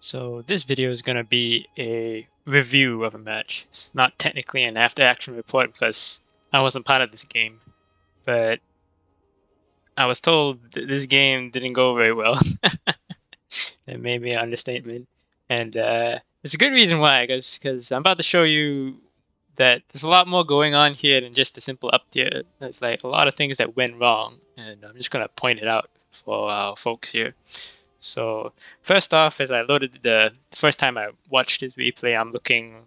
So this video is going to be a review of a match. It's not technically an after-action report because I wasn't part of this game, but I was told that this game didn't go very well. That may be an understatement, and there's a good reason why. Because I'm about to show you that there's a lot more going on here than just a simple up tier. There's like a lot of things that went wrong, and I'm just gonna point it out for our folks here. So first off, as I loaded the first time I watched this replay, I'm looking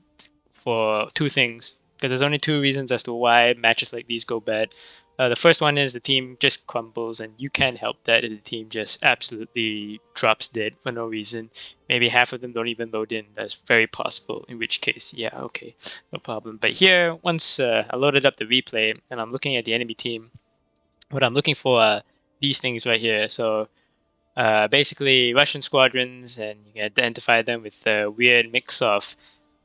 for two things because there's only two reasons as to why matches like these go bad. The first one is the team just crumbles, and you can't help that if the team just absolutely drops dead for no reason. Maybe half of them don't even load in. That's very possible, in which case, yeah, okay, no problem. But here, once I loaded up the replay and I'm looking at the enemy team, what I'm looking for are these things right here. So basically Russian squadrons, and you can identify them with a weird mix of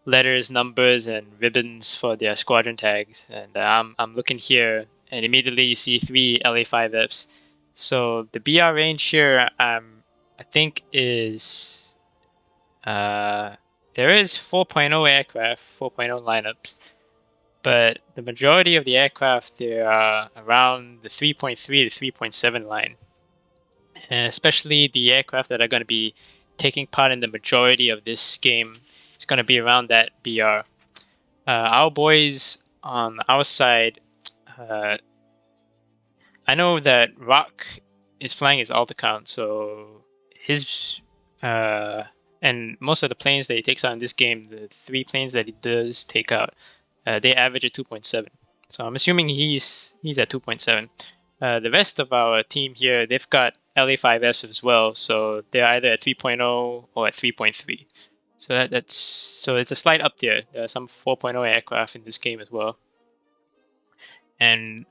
letters, numbers, and ribbons for their squadron tags. And I'm looking here, and immediately you see three LA-5Fs. So the BR range here, I think is there is 4.0 aircraft, 4.0 lineups, but the majority of the aircraft they are around the 3.3 to 3.7 line. And especially the aircraft that are going to be taking part in the majority of this game, it's going to be around that BR. Our boys on our side, I know that Rock is flying his alt account, so his and most of the planes that he takes out in this game, the three planes that he does take out, they average at 2.7. So I'm assuming he's at 2.7. The rest of our team here, they've got LA-5Fs as well, so they're either at 3.0 or at 3.3. So so it's a slight up there. There are some 4.0 aircraft in this game as well. And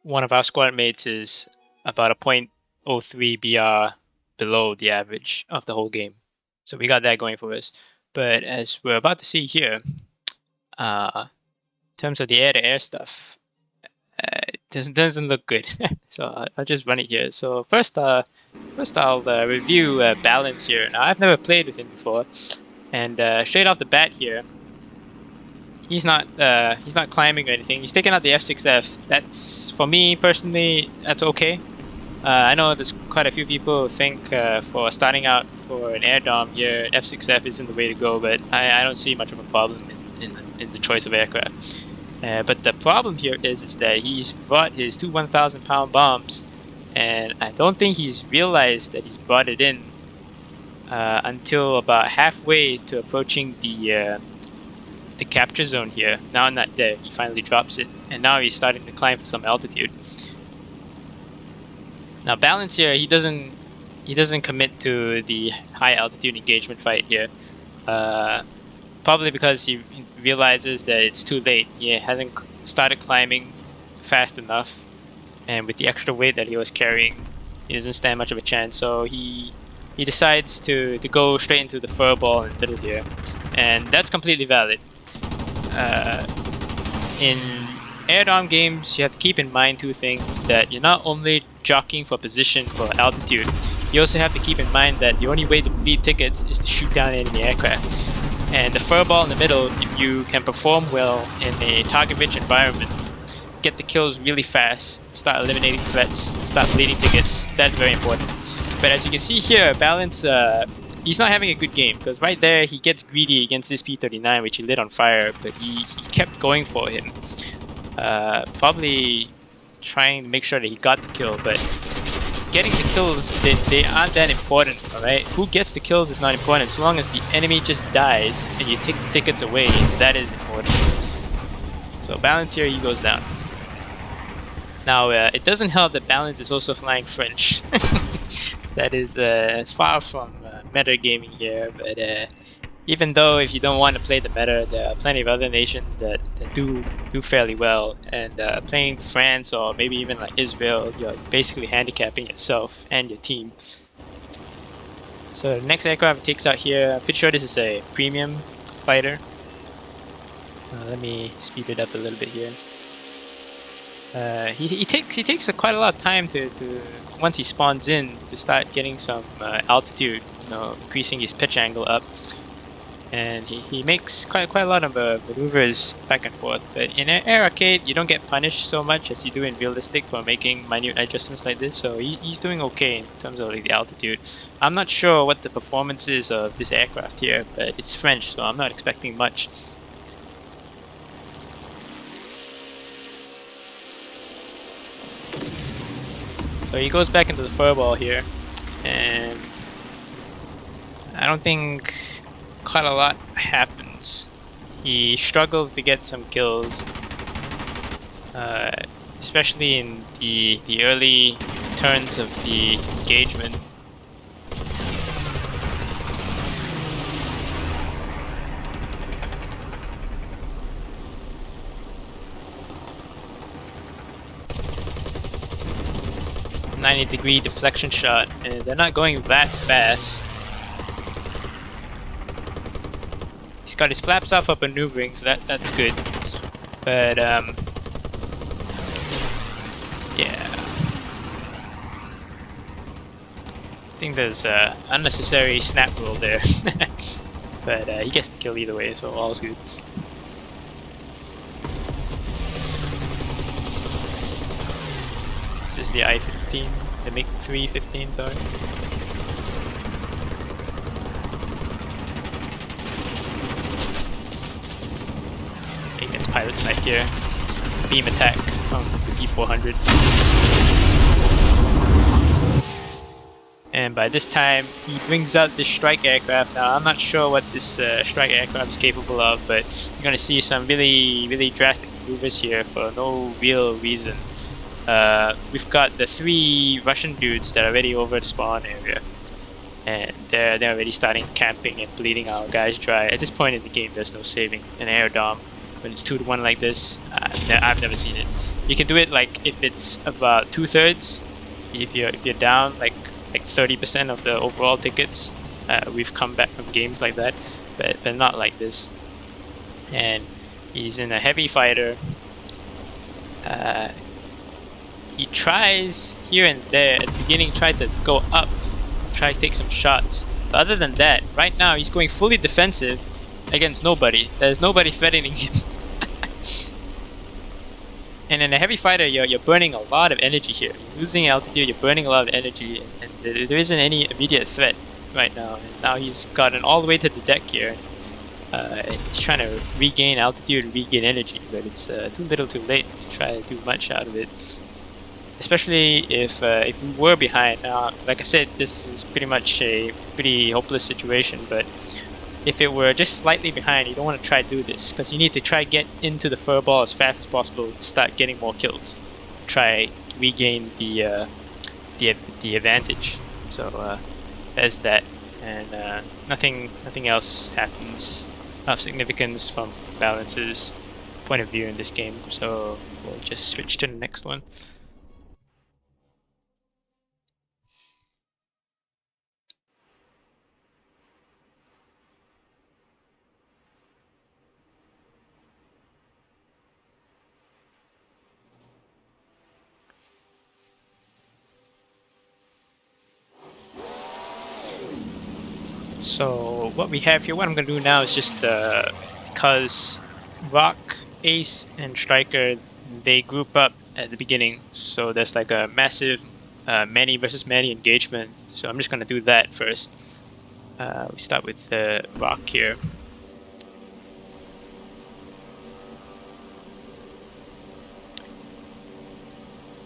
one of our squad mates is about a 0.03 BR below the average of the whole game. So we got that going for us. But as we're about to see here, in terms of the air-to-air stuff, it doesn't look good. So I'll just run it here. So first I'll review Balance here. Now I've never played with him before, and straight off the bat here, he's not climbing or anything. He's taking out the F6F. That's, for me personally, that's okay. I know there's quite a few people who think for starting out for an air dom here, F6F isn't the way to go, but I don't see much of a problem in the choice of aircraft. But the problem here is that he's brought his two 1,000-pound bombs, and I don't think he's realized that he's brought it in until about halfway to approaching the capture zone here. Now not there, he finally drops it, and now he's starting to climb for some altitude. Now Balance here, he doesn't commit to the high altitude engagement fight here. Probably because he realizes that it's too late. He hasn't started climbing fast enough, and with the extra weight that he was carrying, he doesn't stand much of a chance. So he decides to go straight into the furball in the middle here, and that's completely valid. In air dom games, you have to keep in mind two things: is that you're not only jockeying for position for altitude, you also have to keep in mind that the only way to bleed tickets is to shoot down enemy aircraft. And the furball in the middle, if you can perform well in a target-rich environment, get the kills really fast, start eliminating threats, start bleeding tickets, that's very important. But as you can see here, Balance, he's not having a good game, because right there he gets greedy against this P-39, which he lit on fire, but he kept going for him. Probably trying to make sure that he got the kill, but getting the kills, they aren't that important, alright? Who gets the kills is not important, so long as the enemy just dies and you take the tickets away, that is important. So Balance here, he goes down. Now, it doesn't help that Balance is also flying French. That is far from meta gaming here, but even though if you don't want to play the meta, there are plenty of other nations that do fairly well, and playing France or maybe even like Israel, you're basically handicapping yourself and your team. So the next aircraft it takes out here, I'm pretty sure this is a premium fighter. Let me speed it up a little bit here. He takes quite a lot of time to once he spawns in to start getting some altitude. increasing his pitch angle up, and he makes quite a lot of maneuvers back and forth. But in Air Arcade, you don't get punished so much as you do in Realistic for making minute adjustments like this. So he's doing okay in terms of like the altitude. I'm not sure what the performance is of this aircraft here, but it's French, so I'm not expecting much. So he goes back into the furball here, and I don't think quite a lot happens. He struggles to get some kills, especially in the early turns of the engagement. .90-degree deflection shot, and they're not going that fast. He's got his flaps off for maneuvering, so that's good. But yeah, I think there's a unnecessary snap roll there. But he gets the kill either way, so all's good. This is the I-15, the MiG-315, sorry. He gets pilot sniped here. Beam attack from the D400. And by this time, he brings out this strike aircraft. Now, I'm not sure what this strike aircraft is capable of, but you're going to see some really drastic maneuvers here for no real reason. We've got the 3 Russian dudes that are already over the spawn area, and they're already starting camping and bleeding our guys dry. At this point in the game, there's no saving an air dom when it's 2-to-1 like this. I've never seen it. You can do it like if it's about 2/3. If you're down like 30% of the overall tickets. We've come back from games like that, but not like this. And he's in a heavy fighter. He tries here and there at the beginning, tried to go up, try to take some shots. But other than that, right now he's going fully defensive against nobody. There's nobody threatening him. And in a heavy fighter, you're burning a lot of energy here. You're losing altitude, you're burning a lot of energy, and there isn't any immediate threat right now. And now he's gotten all the way to the deck here. He's trying to regain altitude, regain energy, but it's too little too late to try to do much out of it. Especially if we were behind. Now, like I said, this is pretty much a pretty hopeless situation, but if it were just slightly behind, you don't want to try to do this, because you need to try get into the furball as fast as possible to start getting more kills. Try regain the advantage. So there's that, and nothing else happens of significance from Balance's point of view in this game. So we'll just switch to the next one. So what we have here, what I'm going to do now is just, because Rock, Ace, and Striker, they group up at the beginning, so there's like a massive many versus many engagement, so I'm just going to do that first. We start with Rock here.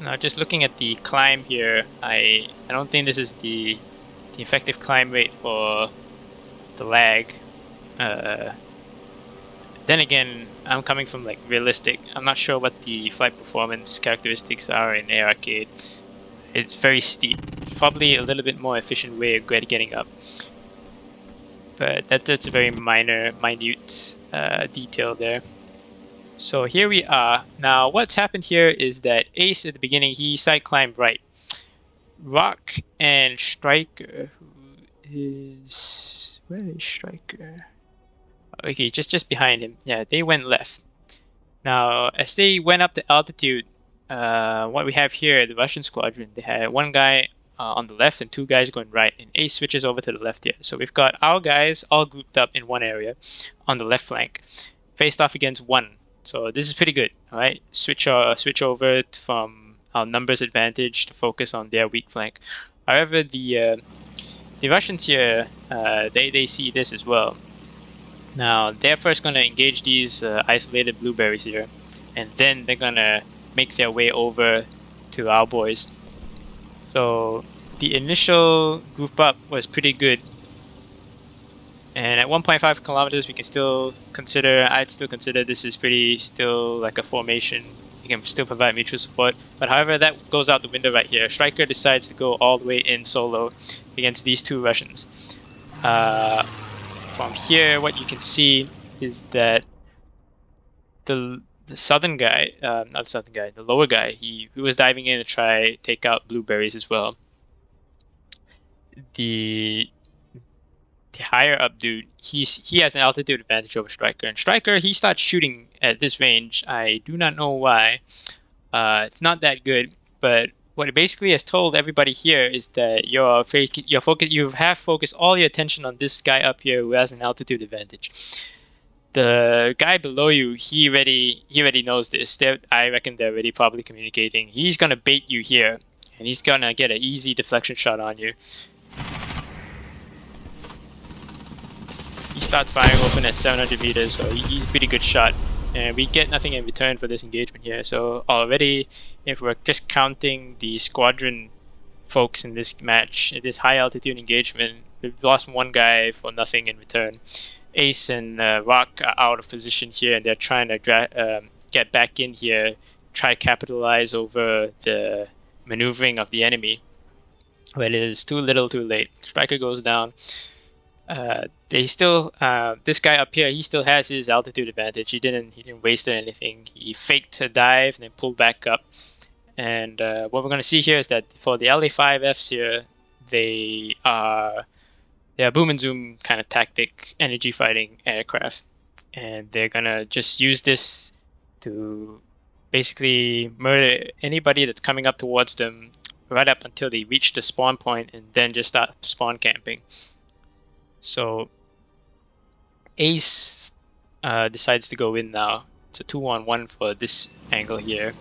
Now just looking at the climb here, I don't think this is the effective climb rate for the lag. Then again, I'm coming from like Realistic. I'm not sure what the flight performance characteristics are in Air Arcade. It's very steep. Probably a little bit more efficient way of getting up. But that's a very minute detail there. So here we are. Now what's happened here is that Ace at the beginning, he side climbed right. Rock and Striker, where is Striker? Okay, just behind him. Yeah, they went left. Now, as they went up the altitude, what we have here, the Russian squadron, they had one guy on the left and 2 guys going right, and Ace switches over to the left here. So we've got our guys all grouped up in one area on the left flank, faced off against 1. So this is pretty good. All right, switch over from our numbers advantage to focus on their weak flank. However, the Russians here, they see this as well. Now they're first going to engage these isolated blueberries here, and then they're going to make their way over to our boys. So the initial group up was pretty good, and at 1.5 kilometers we can still consider, I'd still consider this is pretty still like a formation. You can still provide mutual support, but however that goes out the window right here. Striker decides to go all the way in solo against these 2 Russians. From here, what you can see is that the southern guy, not the southern guy, the lower guy, he was diving in to try take out blueberries as well. The higher up dude, he has an altitude advantage over Striker, and Striker, he starts shooting at this range. I do not know why. It's not that good, but what it basically has told everybody here is that you have focused all your attention on this guy up here who has an altitude advantage. The guy below you, he already knows this. I reckon they're already probably communicating. He's gonna bait you here, and he's gonna get an easy deflection shot on you. He starts firing open at 700 meters, so he's a pretty good shot. And we get nothing in return for this engagement here. So already, if we're just counting the squadron folks in this match, in this high altitude engagement, we've lost 1 guy for nothing in return. Ace and Rock are out of position here, and they're trying to get back in here, try to capitalize over the maneuvering of the enemy. But it is too little too late. Striker goes down. They still, this guy up here, he still has his altitude advantage. He didn't waste it anything. He faked a dive and then pulled back up. And what we're going to see here is that for the LA-5Fs here, they are boom and zoom kind of tactic, energy fighting aircraft, and they're going to just use this to basically murder anybody that's coming up towards them right up until they reach the spawn point, and then just start spawn camping. So Ace decides to go in now. It's a 2-on-1 for this angle here.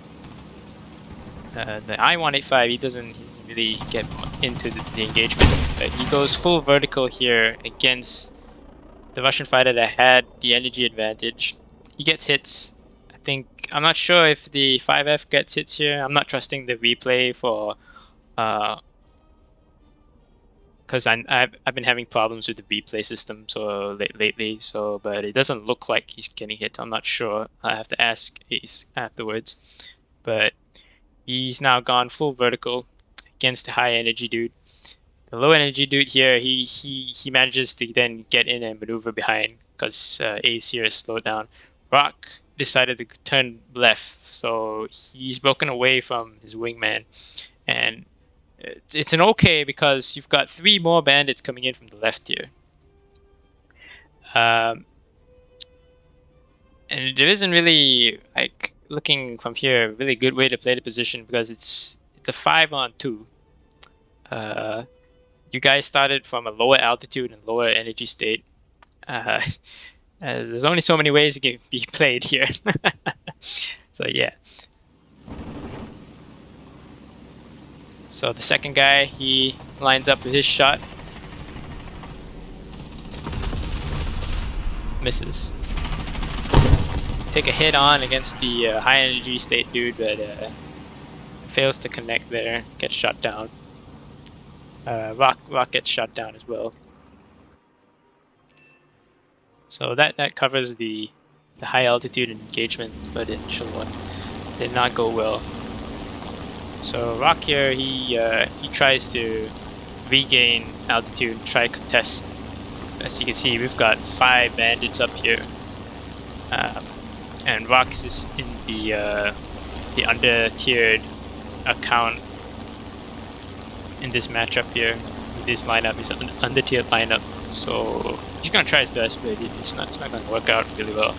The I-185, he doesn't really get into the engagement, but he goes full vertical here against the Russian fighter that had the energy advantage. He gets hits. I'm not sure if the 5F gets hits here. I'm not trusting the replay for because I've been having problems with the replay system lately. But it doesn't look like he's getting hit. I'm not sure. I have to ask Ace afterwards. But he's now gone full vertical against the high energy dude. The low energy dude here, he manages to then get in and maneuver behind because Ace here is slowed down. Rock decided to turn left, so he's broken away from his wingman, and it's an okay because you've got 3 more bandits coming in from the left here. And there isn't really, like, looking from here, a really good way to play the position because it's a 5-on-2. You guys started from a lower altitude and lower energy state. There's only so many ways it can be played here. So yeah. So the second guy, he lines up with his shot. Misses. Take a hit on against the high energy state dude, but fails to connect there. Gets shot down. Rock gets shot down as well. So that covers the high altitude engagement for the initial one. Did not go well. So Rock here, he tries to regain altitude and try to contest. As you can see, we've got 5 bandits up here. And Rock is in the under-tiered account in this matchup here. This lineup is an under-tiered lineup, so he's gonna try his best, but it's not gonna work out really well.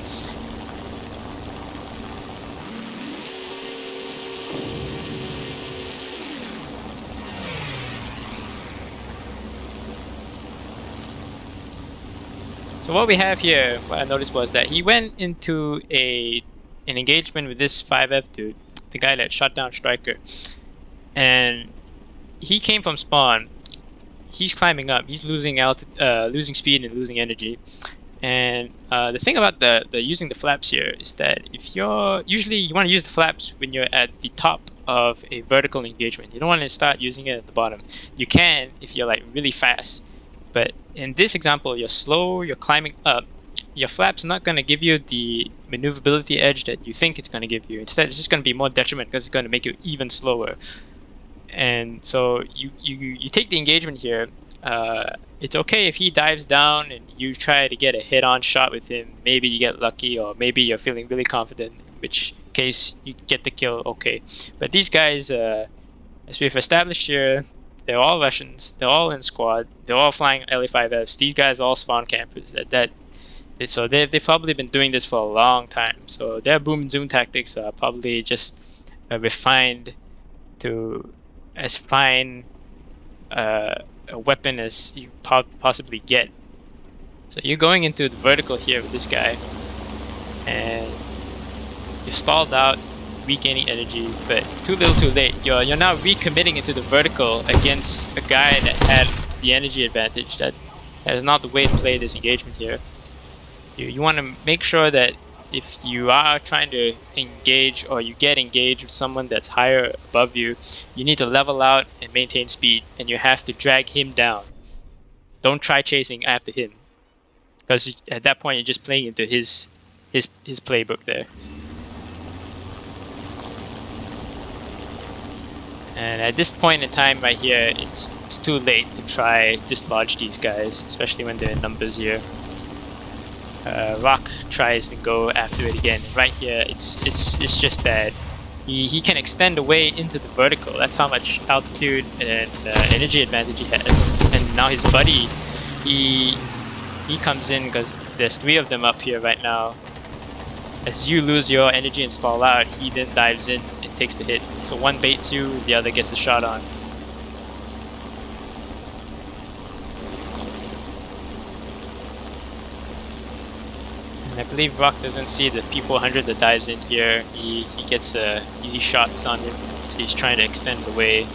So what we have here, what I noticed was that he went into an engagement with this 5F dude, the guy that shot down Striker, and he came from spawn. He's climbing up. He's losing losing speed and losing energy. And the thing about the using the flaps here is that if you're usually you want to use the flaps when you're at the top of a vertical engagement. You don't want to start using it at the bottom. You can if you're like really fast, but in this example, you're slow. You're climbing up. Your flap's not going to give you the maneuverability edge that you think it's going to give you. Instead, it's just going to be more detriment because it's going to make you even slower. And so you take the engagement here. It's okay if he dives down and you try to get a hit-on shot with him. Maybe you get lucky, or maybe you're feeling really confident, in which case you get the kill. Okay, but these guys, as we've established here, they're all Russians. They're all in squad. They're all flying LA5Fs. These guys are all spawn campers. So they've probably been doing this for a long time. So their boom and zoom tactics are probably just refined to as fine a weapon as you possibly get. So you're going into the vertical here with this guy, and you're stalled out, regaining energy, but too little, too late. You're now recommitting into the vertical against a guy that had the energy advantage. That is not the way to play this engagement here. You want to make sure that if you are trying to engage or you get engaged with someone that's higher above you, you need to level out and maintain speed, and you have to drag him down. Don't try chasing after him, because at that point you're just playing into his playbook there. And at this point in time right here, it's too late to try dislodge these guys, especially when they're in numbers here. Rock tries to go after it again. Right here, it's just bad. He can extend away into the vertical. That's how much altitude and energy advantage he has. And now his buddy, he comes in because there's 3 of them up here right now. As you lose your energy and stall out, he then dives in and takes the hit. So one baits you, the other gets a shot on. I believe Rock doesn't see the P400 that dives in here. He gets easy shots on him, so he's trying to extend away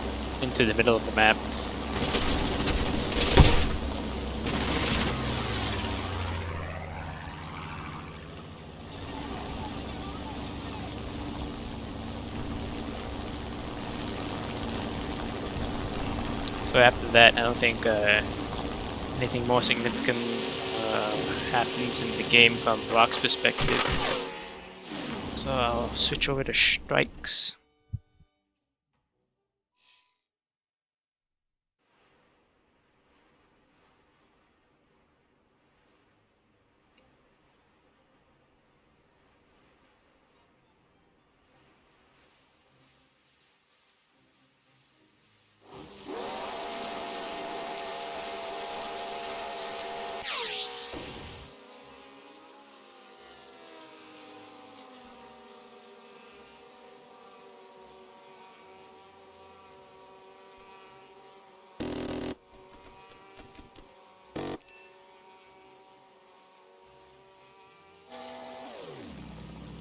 into the middle of the map. So after that, I don't think anything more significant happens in the game from Rock's perspective. So I'll switch over to strikes.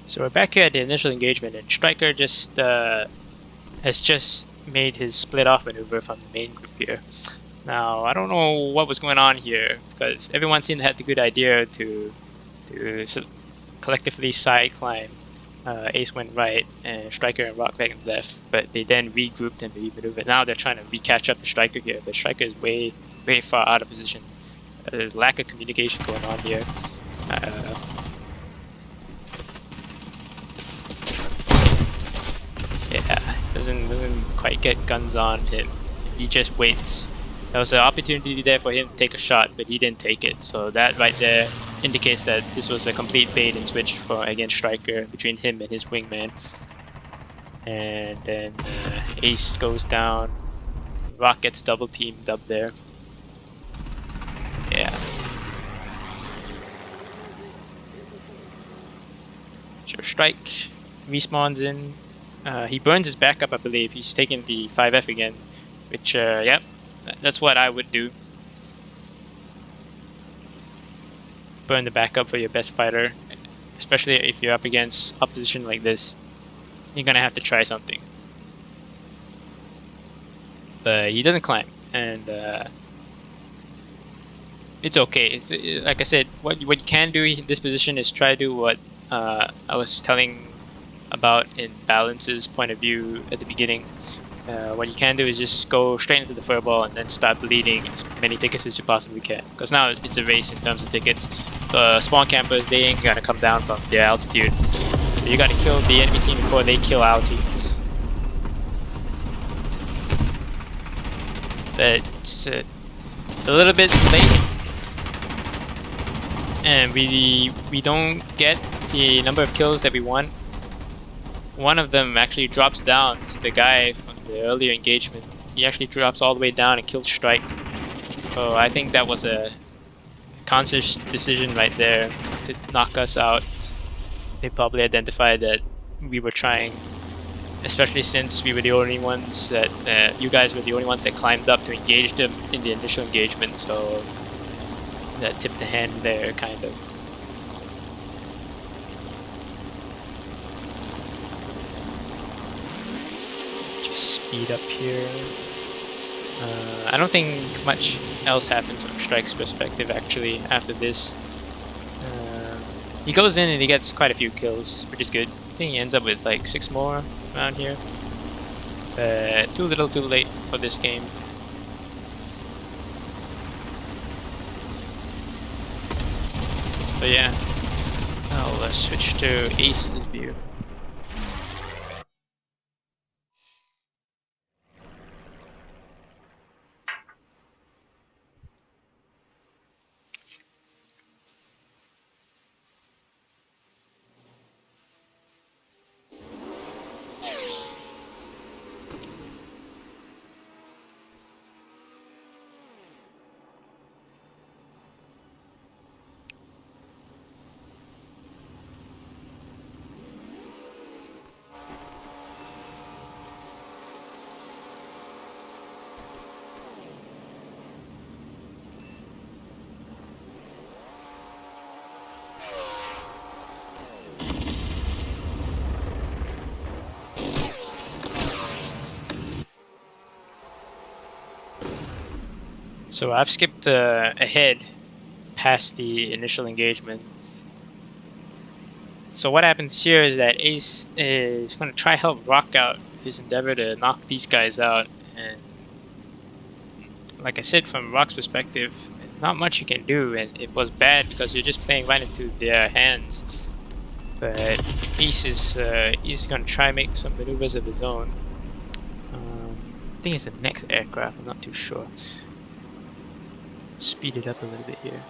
So we're back here at the initial engagement, and Striker just has just made his split off maneuver from the main group here. Now I don't know what was going on here, because everyone seemed to have the good idea to collectively side climb. Ace went right, and Striker and Rock back left, but they then regrouped and re-maneuvered. Now they're trying to re-catch up to Striker here, but Striker is way far out of position. There's lack of communication going on here. Yeah, doesn't quite get guns on him. He just waits. There was an opportunity there for him to take a shot, but he didn't take it. So that right there indicates that this was a complete bait and switch against Striker between him and his wingman. And then Ace goes down. Rock gets double teamed up there. Yeah. So Strike respawns in. He burns his backup, I believe. He's taking the 5F again, which, yeah, that's what I would do. burn the backup for your best fighter, especially if you're up against opposition like this. You're gonna have to try something. But he doesn't climb, and it's okay. Like I said, what you can do in this position is try to do what I was telling about in Balance's point of view at the beginning. What you can do is just go straight into the furball and then start bleeding as many tickets as you possibly can. Because now it's a race in terms of tickets. The spawn campers, they ain't gonna come down from their altitude. So you gotta kill the enemy team before they kill our team. But it's a little bit late. And we don't get the number of kills that we want. One of them actually drops down. It's the guy from the earlier engagement. He actually drops all the way down and kills Strike. So I think that was a conscious decision right there to knock us out. They probably identified that we were trying, especially since we were the only ones that you guys were the only ones that climbed up to engage them in the initial engagement. So that tipped the hand there, kind of. Speed up here. I don't think much else happens from Strike's perspective actually after this. He goes in and he gets quite a few kills, which is good. I think he ends up with like 6 more around here. Too little too late for this game. So yeah, I'll switch to Ace's view. So I've skipped ahead past the initial engagement. So what happens here is that Ace is going to try help Rock out with his endeavor to knock these guys out. And like I said, from Rock's perspective, not much you can do, and it was bad because you're just playing right into their hands. But Ace is he's going to try and make some maneuvers of his own. I think it's the next aircraft, I'm not too sure. Speed it up a little bit here.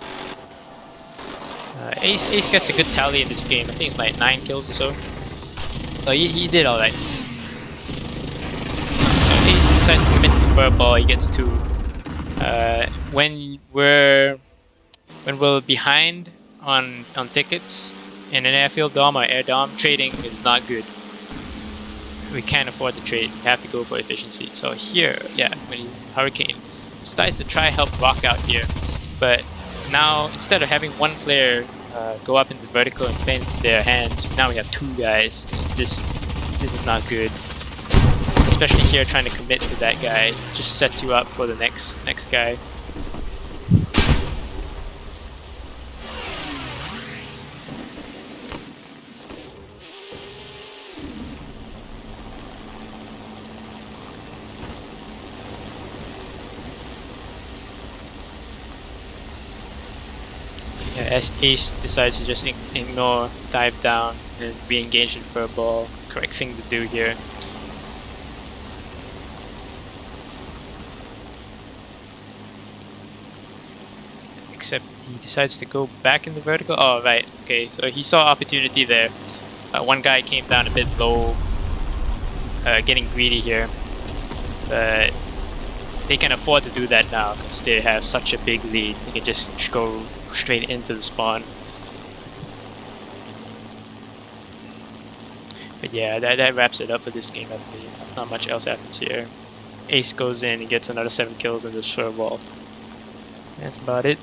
Ace gets a good tally in this game. I think it's like 9 kills or so. So he did alright. So Ace decides to commit to furball. He gets 2. When we're behind on tickets in an airfield dom or air dom, trading is not good. We can't afford to trade. We have to go for efficiency. So here, yeah, when he's Hurricane, decides to try help Rock out here, but now instead of having one player go up into vertical and play into their hands, now we have 2 guys. This is not good, especially here trying to commit to that guy just sets you up for the next guy. As Ace decides to just ignore, dive down, and re-engage in furball. Correct thing to do here. Except he decides to go back in the vertical. Oh, right. Okay, so he saw opportunity there. One guy came down a bit low, getting greedy here. But they can afford to do that now because they have such a big lead. They can just go straight into the spawn. But yeah, that wraps it up for this game, I believe. Not much else happens here. Ace goes in and gets another 7 kills in this furball. That's about it.